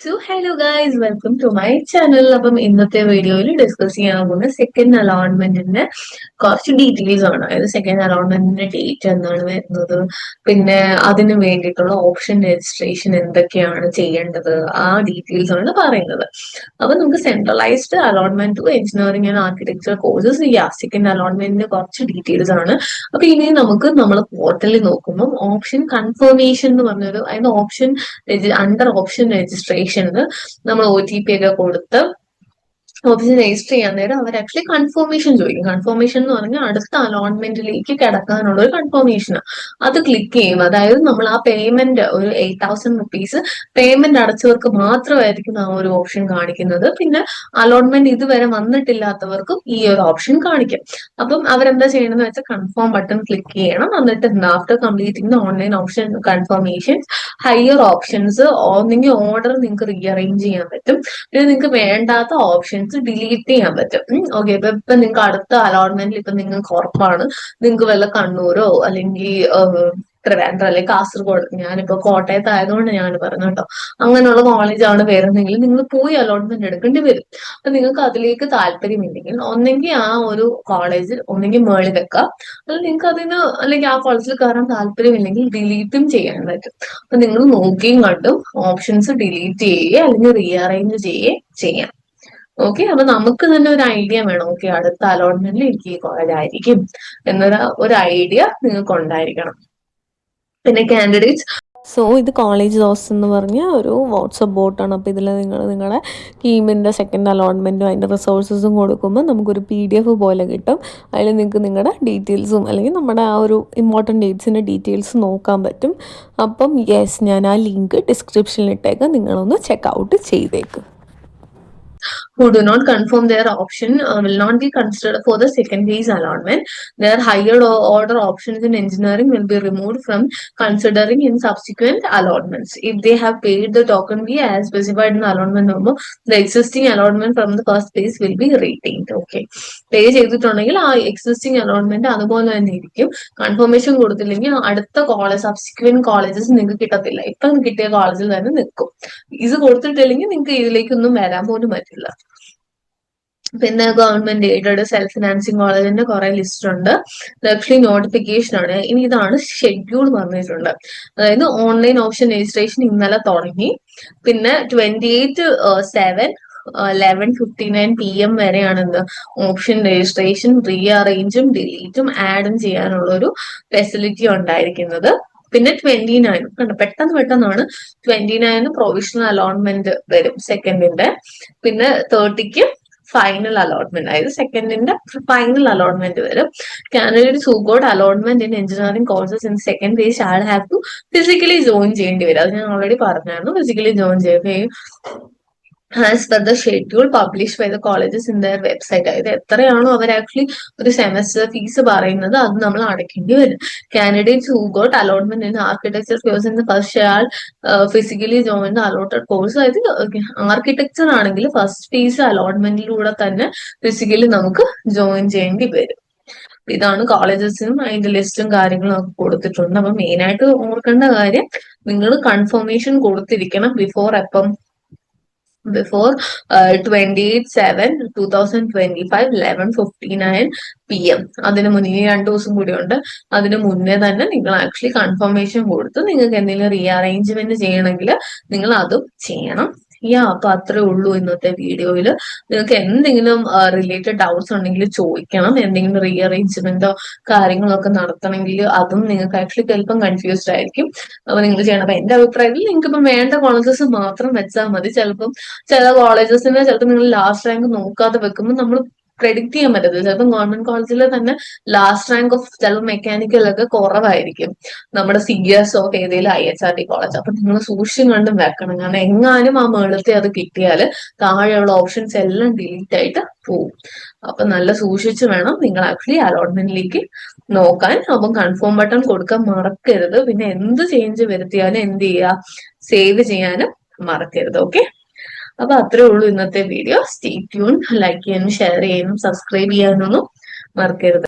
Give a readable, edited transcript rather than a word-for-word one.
Hello guys, welcome to my channel. അപ്പം ഇന്നത്തെ വീഡിയോയിൽ ഡിസ്കസ് ചെയ്യാൻ പോകുന്ന സെക്കൻഡ് അലോട്ട്മെന്റിന്റെ കുറച്ച് ഡീറ്റെയിൽസ് ആണ്. അതായത് സെക്കൻഡ് അലോട്ട്മെന്റിന്റെ ഡേറ്റ് എന്നാണ് വരുന്നത്, പിന്നെ അതിന് വേണ്ടിയിട്ടുള്ള ഓപ്ഷൻ രജിസ്ട്രേഷൻ എന്തൊക്കെയാണ് ചെയ്യേണ്ടത്, ആ ഡീറ്റെയിൽസ് ആണ് പറയുന്നത്. അപ്പൊ നമുക്ക് centralised allotment to engineering and architecture courses, ഈ സെക്കൻഡ് അലോട്ട്മെന്റിന്റെ കുറച്ച് ഡീറ്റെയിൽസ് ആണ്. അപ്പൊ ഇനി നമുക്ക് നമ്മൾ പോർട്ടലിൽ നോക്കുമ്പോൾ ഓപ്ഷൻ കൺഫർമേഷൻ എന്ന് പറഞ്ഞൊരു, അതിന്റെ ഓപ്ഷൻ അണ്ടർ ഓപ്ഷൻ രജിസ്ട്രേഷനിൽ നമ്മൾ OTP ഒക്കെ കൊടുത്ത് ഓപ്ഷൻ രജിസ്റ്റർ ചെയ്യാൻ നേരം അവർ ആക്ച്വലി കൺഫർമേഷൻ ചോദിക്കും. കൺഫർമേഷൻ എന്ന് പറഞ്ഞാൽ അടുത്ത അലോട്ട്മെന്റിലേക്ക് കിടക്കാനുള്ള ഒരു കൺഫർമേഷൻ. അത് ക്ലിക്ക് ചെയ്യും. അതായത് നമ്മൾ ആ പേയ്മെന്റ്, ഒരു 8,000 rupees പേയ്മെന്റ് അടച്ചവർക്ക് മാത്രമായിരിക്കും ആ ഒരു ഓപ്ഷൻ കാണിക്കുന്നത്. പിന്നെ അലോട്ട്മെന്റ് ഇതുവരെ വന്നിട്ടില്ലാത്തവർക്കും ഈ ഒരു ഓപ്ഷൻ കാണിക്കും. അപ്പം അവരെന്താ ചെയ്യണമെന്ന് വെച്ചാൽ കൺഫേം ബട്ടൺ ക്ലിക്ക് ചെയ്യണം. എന്നിട്ട് after completing the online option confirmations, higher options ഒന്നെങ്കിൽ ഓർഡർ നിങ്ങൾക്ക് റീഅറേഞ്ച് ചെയ്യാൻ പറ്റും. പിന്നെ നിങ്ങൾക്ക് വേണ്ടാത്ത ഓപ്ഷൻസ് ഡിലീറ്റ് ചെയ്യാൻ പറ്റും. ഓക്കെ, ഇപ്പൊ നിങ്ങൾക്ക് അടുത്ത അലോട്ട്മെന്റിൽ ഇപ്പൊ നിങ്ങൾക്ക് ഉറപ്പാണ് നിങ്ങൾക്ക് വല്ല കണ്ണൂരോ അല്ലെങ്കിൽ ട്രിവാൻഡ്രം അല്ലെങ്കിൽ കാസർഗോഡ്, ഞാനിപ്പോ കോട്ടയത്ത് ആയതുകൊണ്ട് ഞാൻ പറഞ്ഞു കേട്ടോ, അങ്ങനെയുള്ള കോളേജാണ് വരുന്നെങ്കിൽ നിങ്ങൾ പോയി അലോട്ട്മെന്റ് എടുക്കേണ്ടി വരും. അപ്പൊ നിങ്ങൾക്ക് അതിലേക്ക് താല്പര്യമില്ലെങ്കിൽ ഒന്നെങ്കിൽ ആ ഒരു കോളേജിൽ ഒന്നെങ്കിൽ മേളിൽ വെക്കാം, അല്ലെങ്കിൽ നിങ്ങൾക്ക് അതിന്, അല്ലെങ്കിൽ ആ കോളേജിൽ കയറാൻ താല്പര്യമില്ലെങ്കിൽ ഡിലീറ്റും ചെയ്യാൻ പറ്റും. അപ്പൊ നിങ്ങൾ നോക്കിയും കണ്ടും ഓപ്ഷൻസ് ഡിലീറ്റ് ചെയ്യുകയോ അല്ലെങ്കിൽ റീഅറേഞ്ച് ചെയ്യുകയോ ചെയ്യാം. ഓക്കെ, അപ്പൊ നമുക്ക് തന്നെ ഒരു ഐഡിയ വേണം. ഓക്കെ, അടുത്ത അലോട്ട്മെന്റിൽ എനിക്ക് ഈ കോളേജ് ആയിരിക്കും ഒരു ഐഡിയ നിങ്ങൾക്ക് ഉണ്ടായിരിക്കണം. പിന്നെ കാൻഡിഡേറ്റ്സ്, ഇത് കോളേജ് ദോസ് എന്ന് പറഞ്ഞ ഒരു വാട്സപ്പ് ബോട്ടാണ്. അപ്പോൾ ഇതിൽ നിങ്ങൾ നിങ്ങളുടെ കീമിൻ്റെ സെക്കൻഡ് അലോട്ട്മെൻറ്റും അതിൻ്റെ റിസോഴ്സസും കൊടുക്കുമ്പോൾ നമുക്കൊരു PDF പോലെ കിട്ടും. അതിൽ നിങ്ങൾക്ക് നിങ്ങളുടെ ഡീറ്റെയിൽസും അല്ലെങ്കിൽ നമ്മുടെ ആ ഒരു ഇമ്പോർട്ടൻറ്റ് ഡേറ്റ്സിൻ്റെ ഡീറ്റെയിൽസ് നോക്കാൻ പറ്റും. അപ്പം യെസ്, ഞാൻ ആ ലിങ്ക് ഡിസ്ക്രിപ്ഷനിൽ ഇട്ടേക്കാം, നിങ്ങളൊന്ന് ചെക്ക് ചെയ്തേക്കും. who do not confirm their option will not be considered for the second phase allotment. Their higher order options in engineering will be removed from considering in subsequent allotments. If they have paid the token fee as specified in the allotment number, the existing allotment from the first phase will be retained. Okay, പേ ചെയ്തിട്ടുണ്ടെങ്കിൽ ആ existing allotment അതുപോലെ തന്നെ ഇരിക്കും. Confirmation കൊടുത്തില്ലെങ്കിൽ അടുത്ത college, subsequent colleges നിങ്ങൾക്ക് കിട്ടത്തില്ല. ഇപ്പം കിട്ടിയ കോളേജിൽ തന്നെ നിൽക്കും. ഇത് കൊടുത്തിട്ടില്ലെങ്കിൽ നിങ്ങൾക്ക് ഇതിലേക്കൊന്നും വരാൻ പോലും പറ്റില്ല. പിന്നെ ഗവൺമെന്റ് എയ്ഡഡ് സെൽഫ് ഫിനാൻസിങ് കോളേജിന്റെ കുറെ ലിസ്റ്റ് ഉണ്ട്. ആക്ച്വലി നോട്ടിഫിക്കേഷൻ ആണ്. ഇനി ഇതാണ് ഷെഡ്യൂൾ പറഞ്ഞിട്ടുണ്ട്. അതായത് ഓൺലൈൻ ഓപ്ഷൻ രജിസ്ട്രേഷൻ ഇന്നലെ തുടങ്ങി. പിന്നെ 28/7 11:59 PM വരെയാണ് ഓപ്ഷൻ രജിസ്ട്രേഷൻ റീഅറേഞ്ചും ഡിലീറ്റും ആഡും ചെയ്യാനുള്ള ഒരു ഫെസിലിറ്റി ഉണ്ടായിരിക്കുന്നത്. പിന്നെ 29 കണ്ടോ, പെട്ടെന്നാണ് 29 പ്രൊവിഷണൽ അലോട്ട്മെന്റ് വരും സെക്കൻഡിന്റെ. പിന്നെ 30 ഫൈനൽ അലോട്ട്മെന്റ്, അതായത് സെക്കൻഡിന്റെ ഫൈനൽ അലോട്ട്മെന്റ് വരും. Candidates who got allotment in engineering courses in second phase shall have to physically join ചെയ്യേണ്ടി വരും. അത് ഞാൻ ഓൾറെഡി പറഞ്ഞായിരുന്നു. ഫിസിക്കലി ജോയിൻ ചെയ്യുകയും as per the schedule published by the colleges in their website. അതായത് എത്രയാണോ അവർ ആക്ച്വലി ഒരു സെമസ്റ്റർ ഫീസ് പറയുന്നത് അത് നമ്മൾ അടയ്ക്കേണ്ടി വരും. Candidates who got allotment in architecture course in the first shall physically join the allotted course. അതായത് ആർക്കിടെക്ചർ ആണെങ്കിൽ ഫസ്റ്റ് ഫേസ് അലോട്ട്മെന്റിലൂടെ തന്നെ ഫിസിക്കലി നമുക്ക് ജോയിൻ ചെയ്യേണ്ടി വരും. ഇതാണ് കോളേജസിനും അതിന്റെ ലിസ്റ്റും കാര്യങ്ങളും ഒക്കെ കൊടുത്തിട്ടുണ്ട്. അപ്പൊ മെയിൻ ആയിട്ട് ഓർക്കേണ്ട കാര്യം, നിങ്ങൾ കൺഫർമേഷൻ കൊടുത്തിരിക്കണം before 28/7/2025 11:59 PM. അതിന് മുന്നേ 2 ദിവസം കൂടി ഉണ്ട്. അതിന് മുന്നേ തന്നെ നിങ്ങൾ ആക്ച്വലി കൺഫർമേഷൻ കൊടുത്ത് നിങ്ങൾക്ക് എന്തെങ്കിലും റീഅറേഞ്ച്മെന്റ് ചെയ്യണമെങ്കിൽ നിങ്ങൾ അതും ചെയ്യണം. അപ്പൊ അത്രേ ഉള്ളൂ ഇന്നത്തെ വീഡിയോയിൽ. നിങ്ങൾക്ക് എന്തെങ്കിലും റിലേറ്റഡ് ഡൗട്ട്സ് ഉണ്ടെങ്കിൽ ചോദിക്കണം. എന്തെങ്കിലും റീഅറേഞ്ച്മെന്റോ കാര്യങ്ങളൊക്കെ നടത്തണമെങ്കിൽ അതും നിങ്ങൾക്ക് ആക്ച്വലി ചിലപ്പം കൺഫ്യൂസ്ഡ് ആയിരിക്കും. അപ്പൊ നിങ്ങൾ ചെയ്യണം. അപ്പൊ എന്റെ അഭിപ്രായത്തിൽ നിങ്ങൾക്ക് ഇപ്പം വേണ്ട കോളേജസ് മാത്രം വെച്ചാൽ മതി. ചില കോളേജസിന് ചിലപ്പോൾ നിങ്ങൾ ലാസ്റ്റ് റാങ്ക് നോക്കാതെ വെക്കുമ്പോൾ നമ്മൾ പ്രെഡിക്ട് ചെയ്യാൻ പറ്റത്തില്ല. ചിലപ്പോൾ ഗവൺമെന്റ് കോളേജിൽ തന്നെ ലാസ്റ്റ് റാങ്ക് ഓഫ് ചിലപ്പോൾ മെക്കാനിക്കലൊക്കെ കുറവായിരിക്കും നമ്മുടെ CS ഓഫ് ഏതെങ്കിലും IHRD കോളേജ്. അപ്പൊ നിങ്ങൾ സൂക്ഷിച്ചും കണ്ടും വെക്കണം. കാരണം എങ്ങാനും ആ മേളത്തെ അത് കിട്ടിയാൽ താഴെയുള്ള ഓപ്ഷൻസ് എല്ലാം ഡിലീറ്റ് ആയിട്ട് പോകും. അപ്പൊ നല്ല സൂക്ഷിച്ച് വേണം നിങ്ങൾ ആക്ച്വലി അലോട്ട്മെന്റിലേക്ക് നോക്കാൻ. അപ്പം കൺഫേം ബട്ടൺ കൊടുക്കാൻ മറക്കരുത്. പിന്നെ എന്ത് ചേഞ്ച് വരുത്തിയാലും എന്ത് ചെയ്യുക, സേവ് ചെയ്യാനും മറക്കരുത്. ഓക്കെ, അപ്പൊ അത്രേ ഉള്ളൂ ഇന്നത്തെ വീഡിയോ. സ്റ്റേ ട്യൂൺ, ലൈക്ക് ചെയ്യാനും ഷെയർ ചെയ്യാനും സബ്സ്ക്രൈബ് ചെയ്യാനൊന്നും മറക്കരുത്.